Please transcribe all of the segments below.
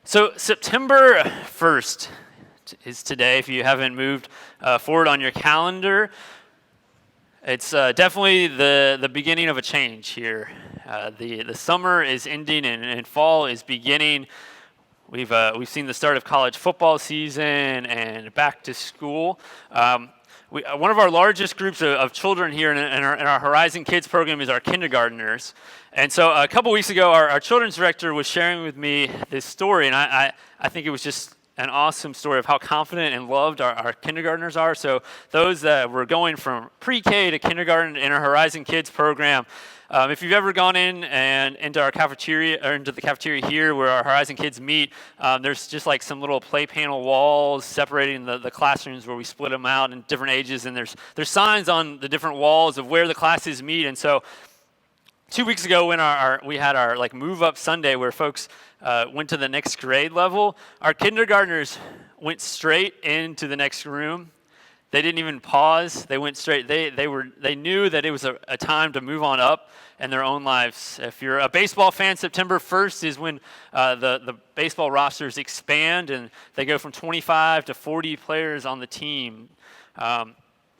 So September 1st is today, if you haven't moved forward on your calendar. It's definitely the beginning of a change here. The summer is ending and fall is beginning. We've seen the start of college football season and back to school. One of our largest groups of children here in our Horizon Kids program is our kindergartners. And so a couple weeks ago, our children's director was sharing with me this story, and I think it was just an awesome story of how confident and loved our kindergartners are. So those that were going from pre-K to kindergarten in our Horizon Kids program, if you've ever gone in and into our cafeteria or into the cafeteria here where our Horizon Kids meet, there's just like some little play panel walls separating the classrooms where we split them out in different ages, and there's signs on the different walls of where the classes meet. And so 2 weeks ago when we had our like move up Sunday where folks went to the next grade level, our kindergartners went straight into the next room. They didn't even pause. They went straight. They knew that it was a time to move on up in their own lives. If you're a baseball fan, September 1st is when the baseball rosters expand and they go from 25 to 40 players on the team.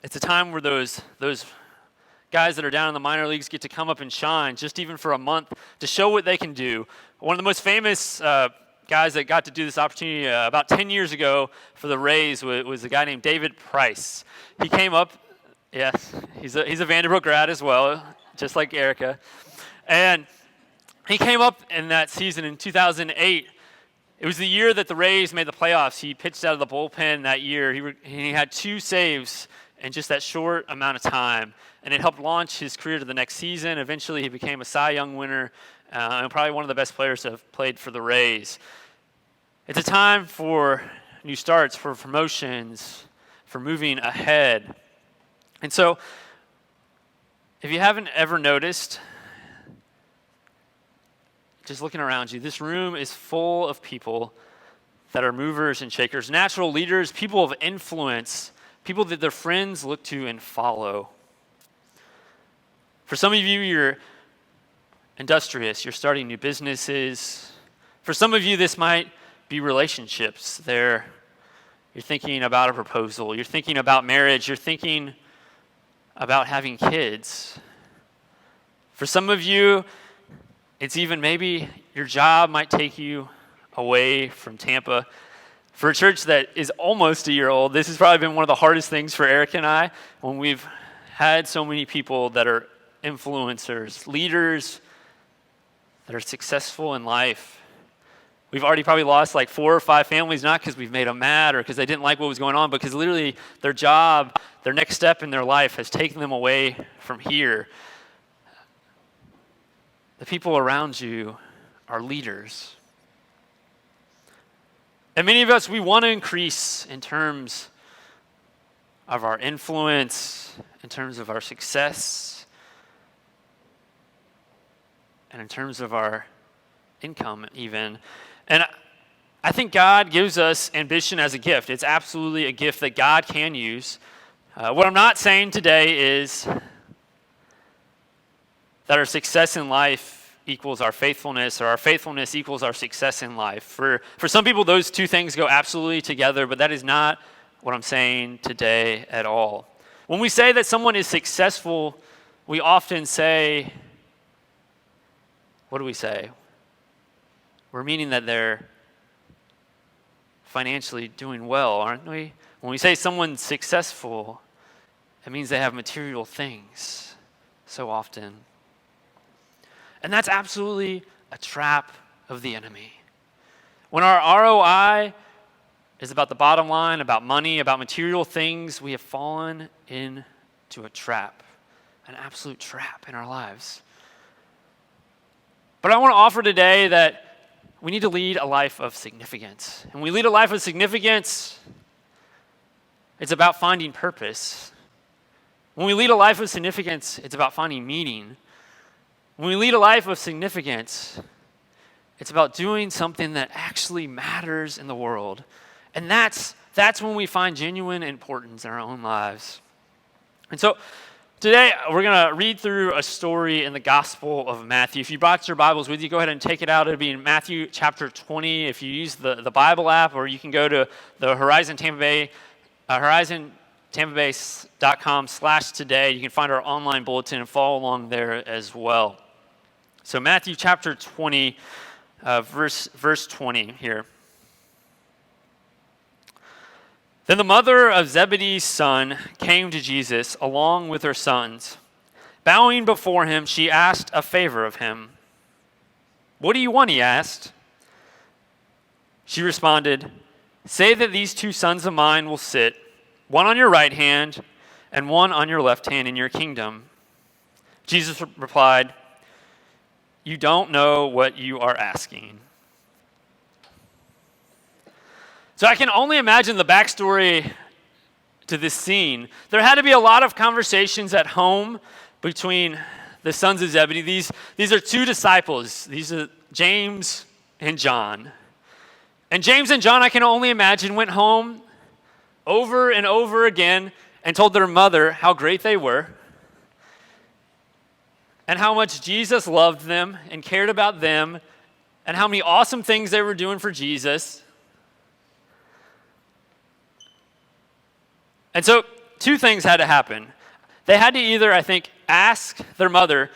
It's a time where those guys that are down in the minor leagues get to come up and shine just even for a month to show what they can do. One of the most famous guys that got to do this opportunity about 10 years ago for the Rays was a guy named David Price. He came up, yes, he's a Vanderbilt grad as well, just like Erica. And he came up in that season in 2008. It was the year that the Rays made the playoffs. He pitched out of the bullpen that year. He had 2 saves in just that short amount of time, and it helped launch his career to the next season. Eventually, he became a Cy Young winner and probably one of the best players to have played for the Rays. It's a time for new starts, for promotions, for moving ahead. And so, if you haven't ever noticed, just looking around you, this room is full of people that are movers and shakers, natural leaders, people of influence, people that their friends look to and follow. For some of you, you're industrious. You're starting new businesses. For some of you, this might be relationships. You're thinking about a proposal. You're thinking about marriage. You're thinking about having kids. For some of you, it's even maybe your job might take you away from Tampa. For a church that is almost a year old, this has probably been one of the hardest things for Eric and I when we've had so many people that are influencers, leaders that are successful in life. We've already probably lost like 4 or 5 families, not because we've made them mad or because they didn't like what was going on, but because literally their job, their next step in their life has taken them away from here. The people around you are leaders. And many of us, we want to increase in terms of our influence, in terms of our success, and in terms of our income even. And I think God gives us ambition as a gift. It's absolutely a gift that God can use. What I'm not saying today is that our success in life equals our faithfulness, or our faithfulness equals our success in life. For some people, those two things go absolutely together, but that is not what I'm saying today at all. When we say that someone is successful, we often say, what do we say? We're meaning that they're financially doing well, aren't we? When we say someone's successful, it means they have material things so often. And that's absolutely a trap of the enemy. When our ROI is about the bottom line, about money, about material things, we have fallen into a trap, an absolute trap in our lives. But I want to offer today that we need to lead a life of significance. And when we lead a life of significance, it's about finding purpose. When we lead a life of significance, it's about finding meaning. When we lead a life of significance, it's about doing something that actually matters in the world. And that's when we find genuine importance in our own lives. And so Today, we're going to read through a story in the Gospel of Matthew. If you brought your Bibles with you, go ahead and take it out. It'll be in Matthew chapter 20. If you use the Bible app, or you can go to the Horizon Tampa Bay, horizontampabay.com/today. You can find our online bulletin and follow along there as well. So Matthew chapter 20, verse 20 here. Then the mother of Zebedee's son came to Jesus along with her sons. Bowing before him, she asked a favor of him. "What do you want?" he asked. She responded, "Say that these two sons of mine will sit, one on your right hand and one on your left hand in your kingdom." Jesus replied, "You don't know what you are asking." So I can only imagine the backstory to this scene. There had to be a lot of conversations at home between the sons of Zebedee. These are two disciples. These are James and John. And James and John, I can only imagine, went home over and over again and told their mother how great they were and how much Jesus loved them and cared about them and how many awesome things they were doing for Jesus. And so two things had to happen. They had to either, I think, ask their mother,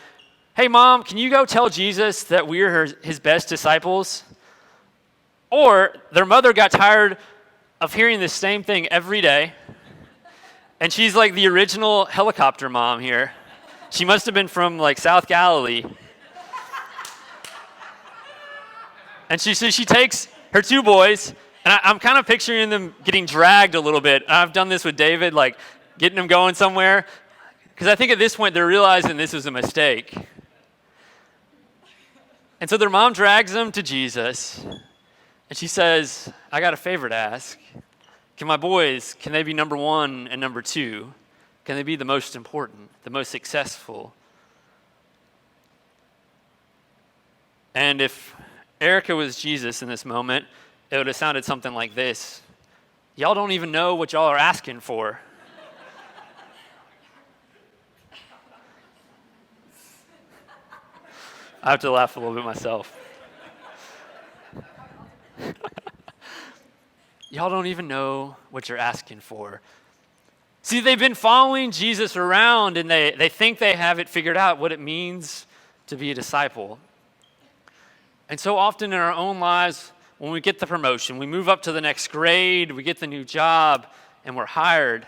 "Hey, Mom, can you go tell Jesus that we're his best disciples?" Or their mother got tired of hearing the same thing every day, and she's like the original helicopter mom here. She must have been from like South Galilee. And she takes her two boys, and I'm kind of picturing them getting dragged a little bit. I've done this with David, like getting them going somewhere, because I think at this point they're realizing this is a mistake. And so their mom drags them to Jesus, and she says, "I got a favor to ask. Can my boys, can they be number one and number two? Can they be the most important, the most successful?" And if Erica was Jesus in this moment, it would have sounded something like this. "Y'all don't even know what y'all are asking for." I have to laugh a little bit myself. Y'all don't even know what you're asking for. See, they've been following Jesus around, and they think they have it figured out, what it means to be a disciple. And so often in our own lives, when we get the promotion, we move up to the next grade, we get the new job, and we're hired,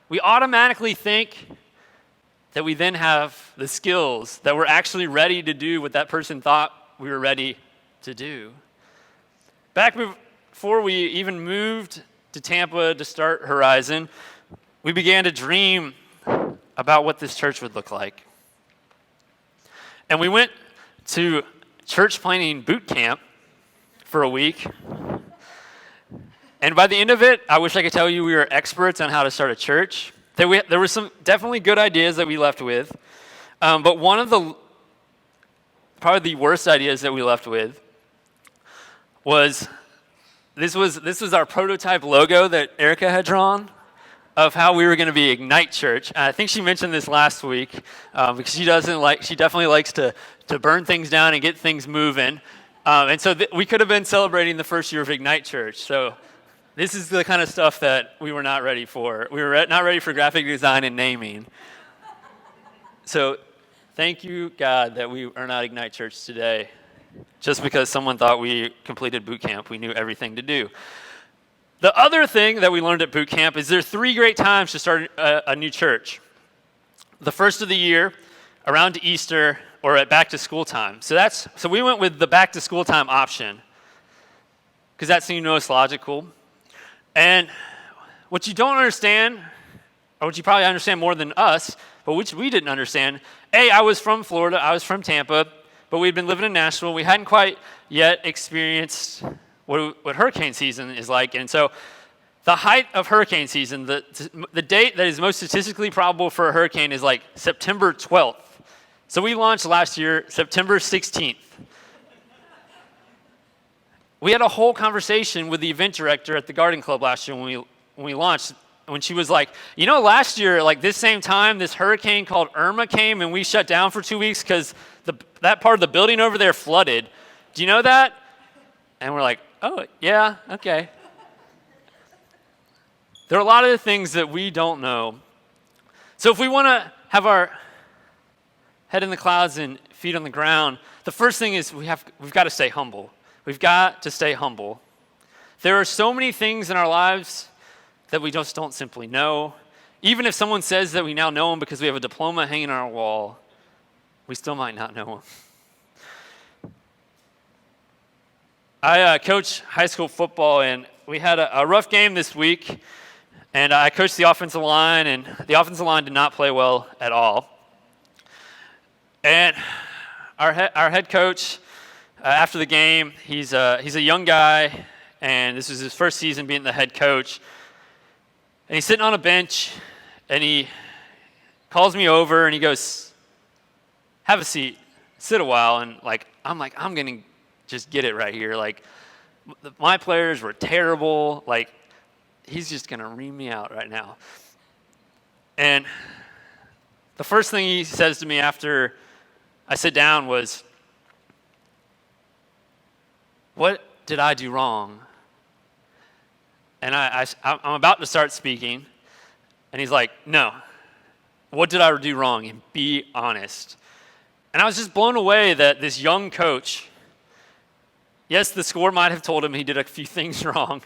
we automatically think that we then have the skills, that we're actually ready to do what that person thought we were ready to do. Back before we even moved to Tampa to start Horizon, we began to dream about what this church would look like. And we went to church planning boot camp for a week. And by the end of it, I wish I could tell you we were experts on how to start a church. There were some definitely good ideas that we left with. But one of probably the worst ideas that we left with was this was our prototype logo that Erica had drawn of how we were going to be Ignite Church. And I think she mentioned this last week because she definitely likes to burn things down and get things moving. And so we could have been celebrating the first year of Ignite Church. So this is the kind of stuff that we were not ready for. We were not ready for graphic design and naming. So thank you, God, that we are not Ignite Church today. Just because someone thought we completed boot camp, we knew everything to do. The other thing that we learned at boot camp is there are 3 great times to start a new church. The first of the year, around Easter, or at back to school time. So we went with the back to school time option because that seemed most logical. And what you don't understand, or what you probably understand more than us, but which we didn't understand, I was from Florida, I was from Tampa, but we'd been living in Nashville. We hadn't quite yet experienced what hurricane season is like. And so the height of hurricane season, the date that is most statistically probable for a hurricane is like September 12th. So we launched last year, September 16th. We had a whole conversation with the event director at the Garden Club last year when we launched, when she was like, last year, like this same time, this hurricane called Irma came and we shut down for 2 weeks because that part of the building over there flooded. Do you know that? And we're like, oh, yeah, okay. There are a lot of the things that we don't know. So if we want to have our head in the clouds and feet on the ground, the first thing is we've got to stay humble. We've got to stay humble. There are so many things in our lives that we just don't simply know. Even if someone says that we now know them because we have a diploma hanging on our wall, we still might not know them. I coach high school football, and we had a rough game this week, and I coached the offensive line, and the offensive line did not play well at all. And our head coach, after the game, he's a young guy, and this was his first season being the head coach. And he's sitting on a bench, and he calls me over, and he goes, have a seat, sit a while. And I'm going to just get it right here. Like, my players were terrible. Like, he's just going to ream me out right now. And the first thing he says to me after I sit down was, what did I do wrong? And I'm about to start speaking, and he's like, no, what did I do wrong? And be honest. And I was just blown away that this young coach, yes, the score might have told him he did a few things wrong,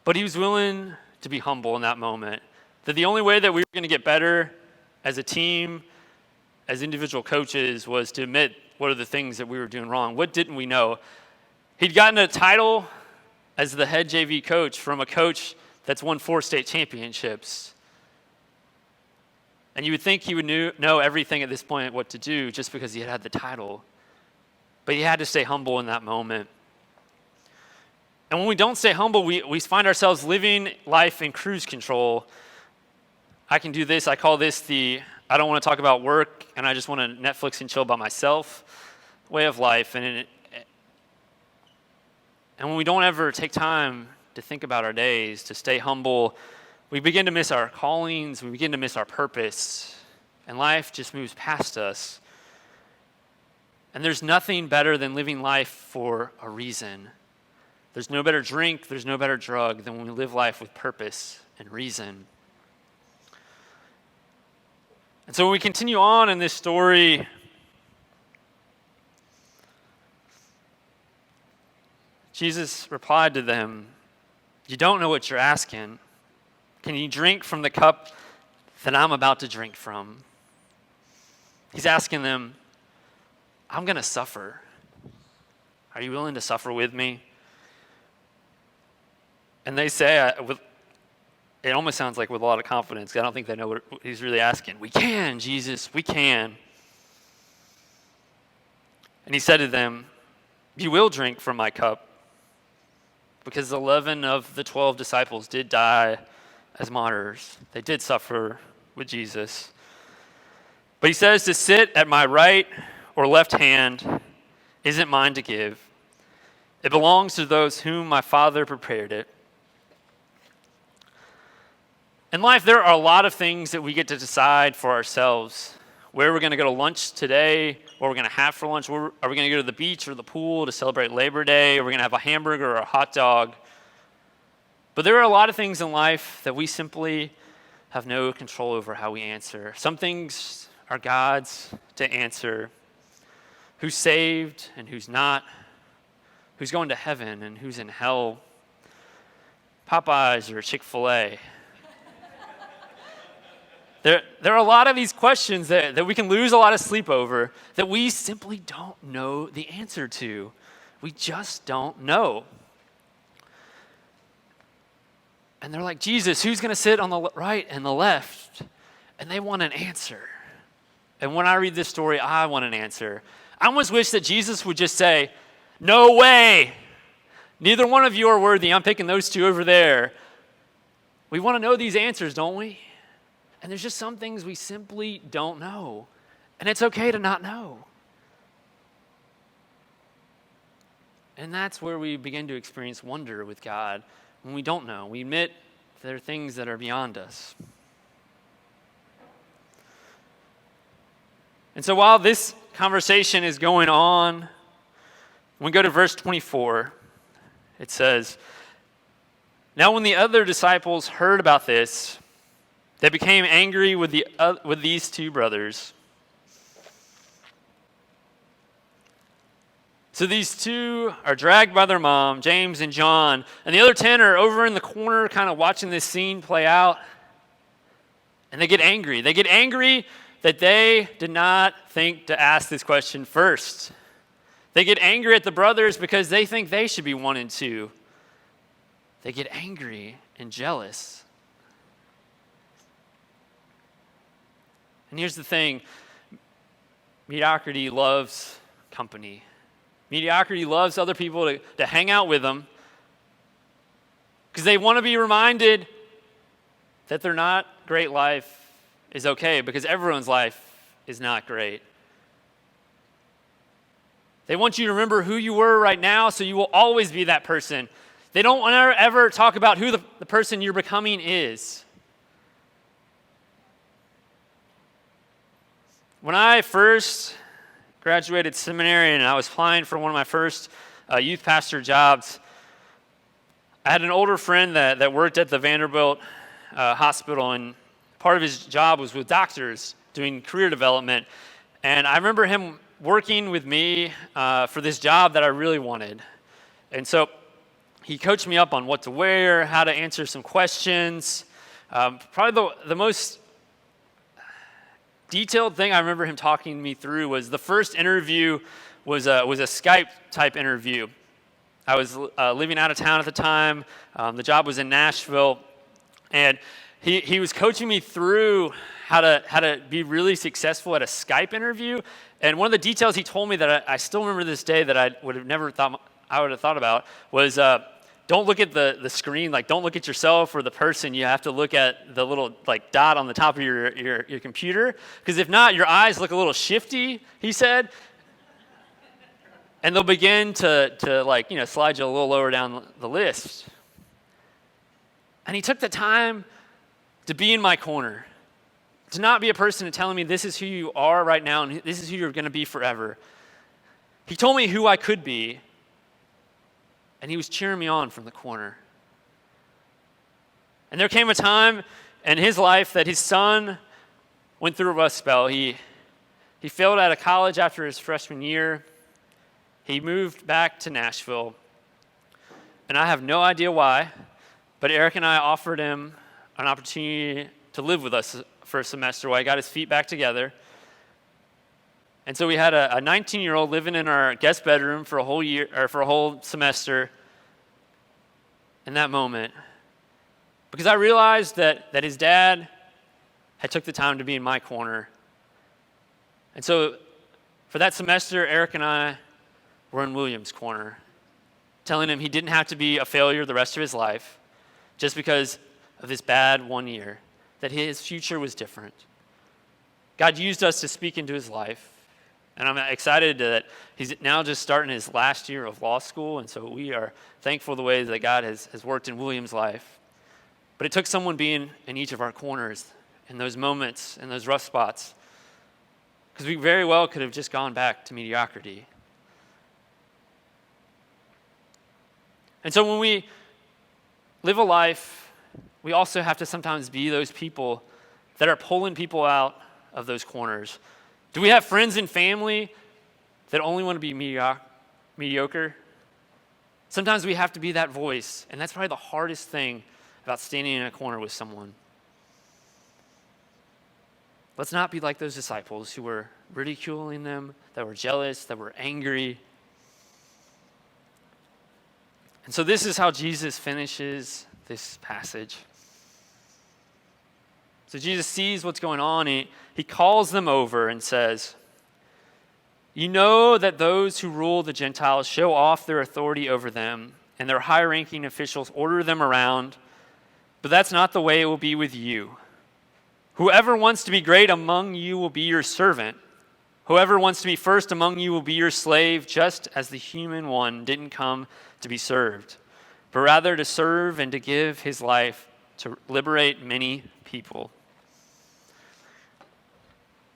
but he was willing to be humble in that moment. That the only way that we were going to get better as a team, as individual coaches, was to admit what are the things that we were doing wrong. What didn't we know? He'd gotten a title as the head JV coach from a coach that's won 4 state championships. And you would think he would know everything at this point what to do just because he had the title. But he had to stay humble in that moment. And when we don't stay humble, we find ourselves living life in cruise control. I can do this. I call this I don't want to talk about work, and I just want to Netflix and chill by myself way of life. And when we don't ever take time to think about our days, to stay humble, we begin to miss our callings, we begin to miss our purpose, and life just moves past us. And there's nothing better than living life for a reason. There's no better drink, there's no better drug than when we live life with purpose and reason. And so when we continue on in this story, Jesus replied to them, you don't know what you're asking. Can you drink from the cup that I'm about to drink from? He's asking them, I'm going to suffer. Are you willing to suffer with me? And they say, it almost sounds like with a lot of confidence. I don't think they know what he's really asking. We can, Jesus, we can. And he said to them, you will drink from my cup, because 11 of the 12 disciples did die as martyrs. They did suffer with Jesus. But he says to sit at my right or left hand isn't mine to give. It belongs to those whom my Father prepared it. In life, there are a lot of things that we get to decide for ourselves. Where we're going to go to lunch today, what we're going to have for lunch. Are we going to go to the beach or the pool to celebrate Labor Day? Are we going to have a hamburger or a hot dog? But there are a lot of things in life that we simply have no control over how we answer. Some things are God's to answer. Who's saved and who's not. Who's going to heaven and who's in hell. Popeyes or Chick-fil-A. There are a lot of these questions that we can lose a lot of sleep over that we simply don't know the answer to. We just don't know. And they're like, Jesus, who's going to sit on the right and the left? And they want an answer. And when I read this story, I want an answer. I almost wish that Jesus would just say, no way. Neither one of you are worthy. I'm picking those two over there. We want to know these answers, don't we? And there's just some things we simply don't know. And it's okay to not know. And that's where we begin to experience wonder with God when we don't know. We admit they're things that are beyond us. And so while this conversation is going on, when we go to verse 24, it says, "Now when the other disciples heard about this, they became angry with these two brothers." So these two are dragged by their mom, James and John, and the other 10 are over in the corner kind of watching this scene play out. And they get angry. They get angry that they did not think to ask this question first. They get angry at the brothers because they think they should be 1 and 2. They get angry and jealous. And here's the thing, mediocrity loves company. Mediocrity loves other people to hang out with them because they want to be reminded that their not great life is okay, because everyone's life is not great. They want you to remember who you were right now so you will always be that person. They don't want to ever talk about who the person you're becoming is. When I first graduated seminary and I was applying for one of my first youth pastor jobs, I had an older friend that worked at the Vanderbilt hospital, and part of his job was with doctors doing career development. And I remember him working with me for this job that I really wanted. And so he coached me up on what to wear, how to answer some questions. Probably the most detailed thing I remember him talking me through was the first interview was a Skype type interview. I was living out of town at the time. The job was in Nashville, and he was coaching me through how to be really successful at a Skype interview. And one of the details he told me that I still remember this day that I would have thought about was don't look at the screen, like don't look at yourself or the person. You have to look at the little like dot on the top of your computer, because if not, your eyes look a little shifty, he said. And they'll begin to like, slide you a little lower down the list. And he took the time to be in my corner, to not be a person telling me this is who you are right now and this is who you're going to be forever. He told me who I could be, and he was cheering me on from the corner. And there came a time in his life that his son went through a rough spell. He failed out of college after his freshman year. He moved back to Nashville, and I have no idea why, but Eric and I offered him an opportunity to live with us for a semester while he got his feet back together. And so we had a 19-year-old living in our guest bedroom for a whole year, or for a whole semester in that moment, because I realized that his dad had took the time to be in my corner. And so for that semester, Eric and I were in William's corner, telling him he didn't have to be a failure the rest of his life just because of this bad 1 year, that his future was different. God used us to speak into his life, and I'm excited that he's now just starting his last year of law school, and so we are thankful the way that God has worked in William's life. But it took someone being in each of our corners in those moments, in those rough spots, because we very well could have just gone back to mediocrity. And so when we live a life, we also have to sometimes be those people that are pulling people out of those corners. Do we have friends and family that only want to be mediocre? Sometimes we have to be that voice, and that's probably the hardest thing about standing in a corner with someone. Let's not be like those disciples who were ridiculing them, that were jealous, that were angry. And so this is how Jesus finishes this passage. So Jesus sees what's going on, and he calls them over and says, "You know that those who rule the Gentiles show off their authority over them, and their high-ranking officials order them around, but that's not the way it will be with you. Whoever wants to be great among you will be your servant. Whoever wants to be first among you will be your slave, just as the human one didn't come to be served, but rather to serve and to give his life to liberate many people.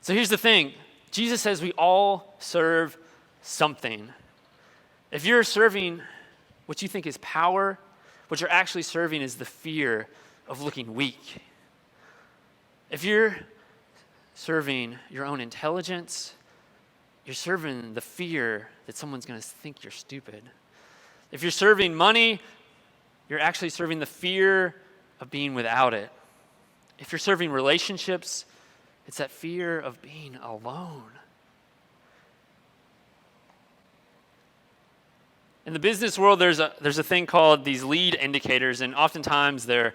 So here's the thing. Jesus says we all serve something. If you're serving what you think is power, what you're actually serving is the fear of looking weak. If you're serving your own intelligence, you're serving the fear that someone's going to think you're stupid. If you're serving money, you're actually serving the fear of being without it. If you're serving relationships, it's that fear of being alone. In the business world, there's a thing called these lead indicators, and oftentimes they're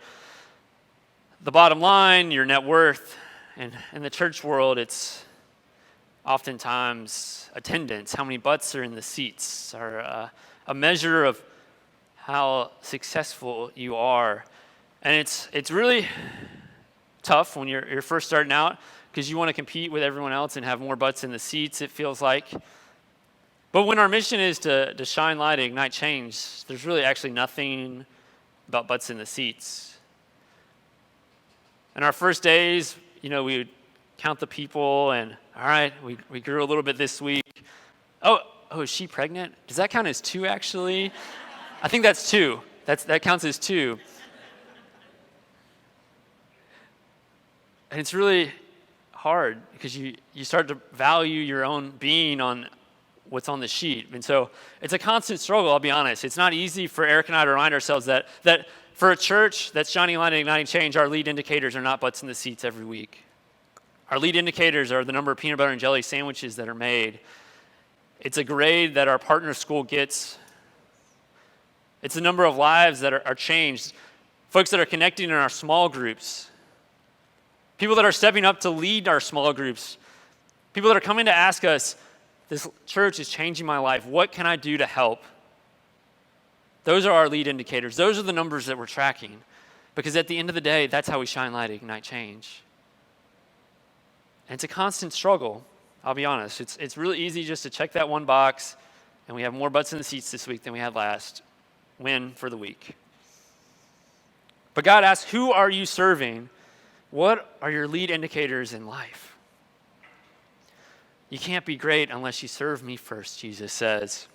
the bottom line, your net worth. And in the church world, it's oftentimes attendance, how many butts are in the seats, or a measure of how successful you are. And it's really tough when you're first starting out because you want to compete with everyone else and have more butts in the seats, it feels like. But when our mission is to shine light, ignite change, there's really actually nothing about butts in the seats. In our first days, we would count the people and, all right, we grew a little bit this week. Oh, is she pregnant? Does that count as 2 actually? I think that's 2. That counts as 2. And it's really hard because you start to value your own being on what's on the sheet. And so it's a constant struggle, I'll be honest. It's not easy for Eric and I to remind ourselves that for a church that's shining light and igniting change, our lead indicators are not butts in the seats every week. Our lead indicators are the number of peanut butter and jelly sandwiches that are made. It's a grade that our partner school gets. It's the number of lives that are changed. Folks that are connecting in our small groups. People that are stepping up to lead our small groups. People that are coming to ask us, this church is changing my life. What can I do to help? Those are our lead indicators. Those are the numbers that we're tracking. Because at the end of the day, that's how we shine light, ignite change. And it's a constant struggle, I'll be honest. It's really easy just to check that one box, and we have more butts in the seats this week than we had last. Win for the week. But God asks, who are you serving? What are your lead indicators in life? You can't be great unless you serve me first, Jesus says.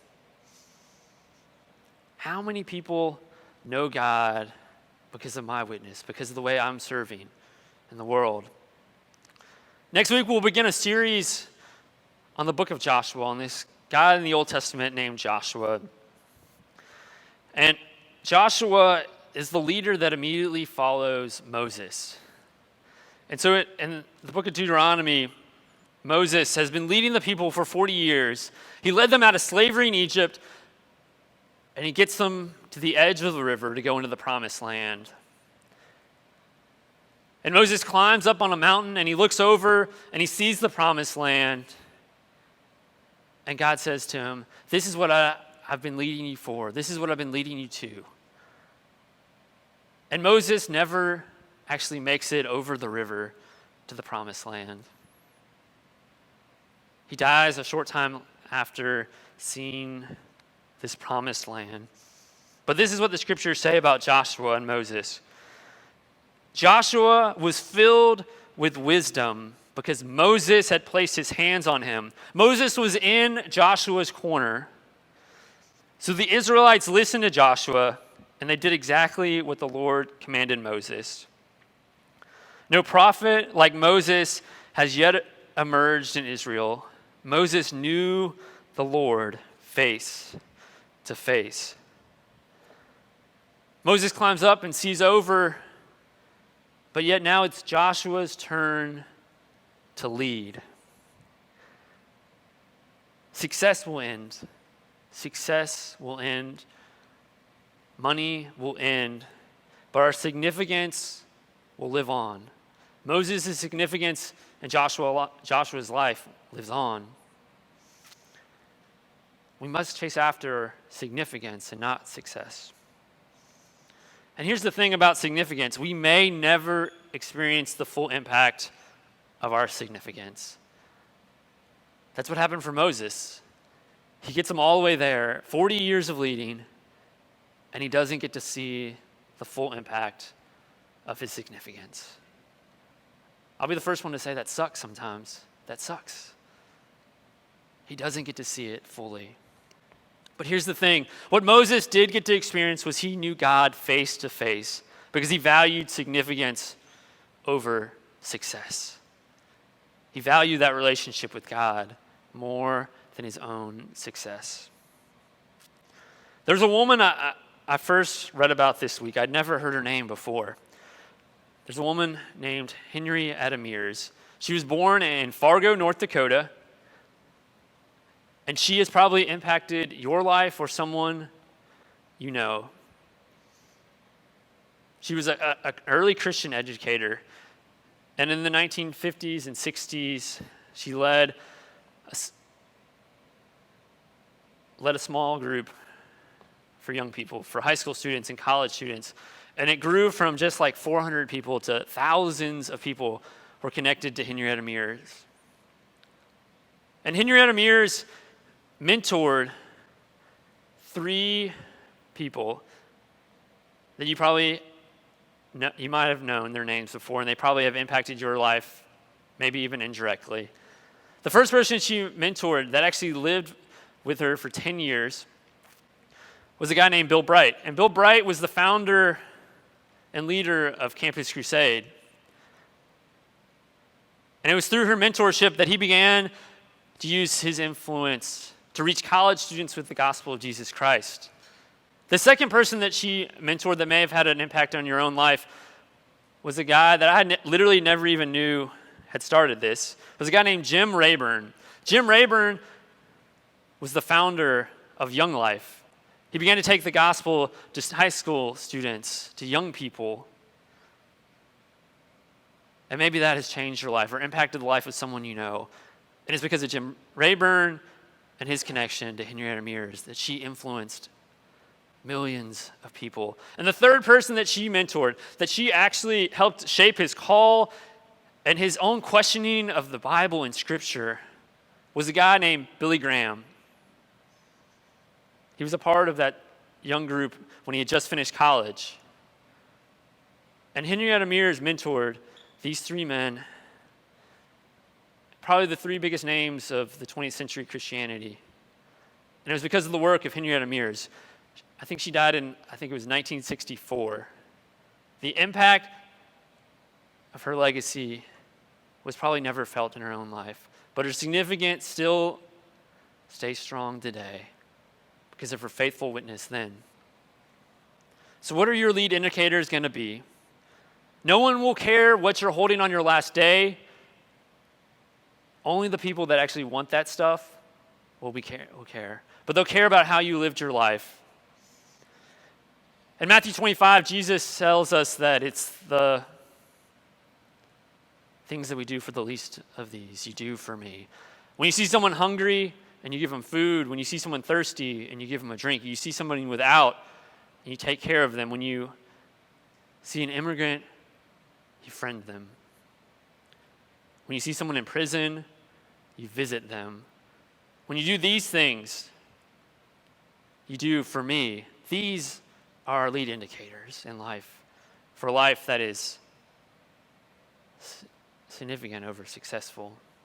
How many people know God because of my witness, because of the way I'm serving in the world? Next week, we'll begin a series on the book of Joshua, on this guy in the Old Testament named Joshua. And Joshua is the leader that immediately follows Moses. And so in the book of Deuteronomy, Moses has been leading the people for 40 years. He led them out of slavery in Egypt, and he gets them to the edge of the river to go into the promised land. And Moses climbs up on a mountain, and he looks over, and he sees the promised land. And God says to him, this is what I've been leading you for. This is what I've been leading you to. And Moses never actually makes it over the river to the promised land. He dies a short time after seeing this promised land. But this is what the scriptures say about Joshua and Moses. Joshua was filled with wisdom because Moses had placed his hands on him. Moses was in Joshua's corner. So the Israelites listened to Joshua, and they did exactly what the Lord commanded Moses. No prophet like Moses has yet emerged in Israel. Moses knew the Lord face to face. Moses climbs up and sees over, but yet now it's Joshua's turn to lead. Success will end. Success will end. Money will end. But our significance will live on. Moses' significance in Joshua's life lives on. We must chase after significance and not success. And here's the thing about significance. We may never experience the full impact of our significance. That's what happened for Moses. He gets them all the way there, 40 years of leading, and he doesn't get to see the full impact of his significance. I'll be the first one to say that sucks sometimes. That sucks. He doesn't get to see it fully. But here's the thing. What Moses did get to experience was he knew God face to face because he valued significance over success. He valued that relationship with God more than his own success. There's a woman I first read about this week. I'd never heard her name before. There's a woman named Henrietta Mears. She was born in Fargo, North Dakota, and she has probably impacted your life or someone you know. She was an early Christian educator, and in the 1950s and 60s, she led a small group for young people, for high school students and college students. And it grew from just like 400 people to thousands of people were connected to Henrietta Mears. And Henrietta Mears mentored 3 people that you might have known their names before, and they probably have impacted your life, maybe even indirectly. The first person she mentored that actually lived with her for 10 years was a guy named Bill Bright. And Bill Bright was the founder and leader of Campus Crusade. And it was through her mentorship that he began to use his influence to reach college students with the gospel of Jesus Christ. The second person that she mentored that may have had an impact on your own life was a guy that I literally never even knew had started this. It was a guy named Jim Rayburn. Jim Rayburn was the founder of Young Life. He began to take the gospel to high school students, to young people. And maybe that has changed your life or impacted the life of someone you know. And it's because of Jim Rayburn and his connection to Henrietta Mears that she influenced millions of people. And the third person that she mentored, that she actually helped shape his call and his own questioning of the Bible and Scripture, was a guy named Billy Graham. He was a part of that young group when he had just finished college. And Henrietta Mears mentored these 3 men, probably the 3 biggest names of the 20th century Christianity. And it was because of the work of Henrietta Mears. I think she died in, 1964. The impact of her legacy was probably never felt in her own life, but her significance still stays strong today because of her faithful witness then. So what are your lead indicators going to be? No one will care what you're holding on your last day. Only the people that actually want that stuff will care. But they'll care about how you lived your life. In Matthew 25, Jesus tells us that it's the things that we do for the least of these, you do for me. When you see someone hungry and you give them food, when you see someone thirsty and you give them a drink, you see somebody without and you take care of them, when you see an immigrant, you friend them. When you see someone in prison, you visit them. When you do these things, you do for me. These are our lead indicators in life for a life that is significant over successful.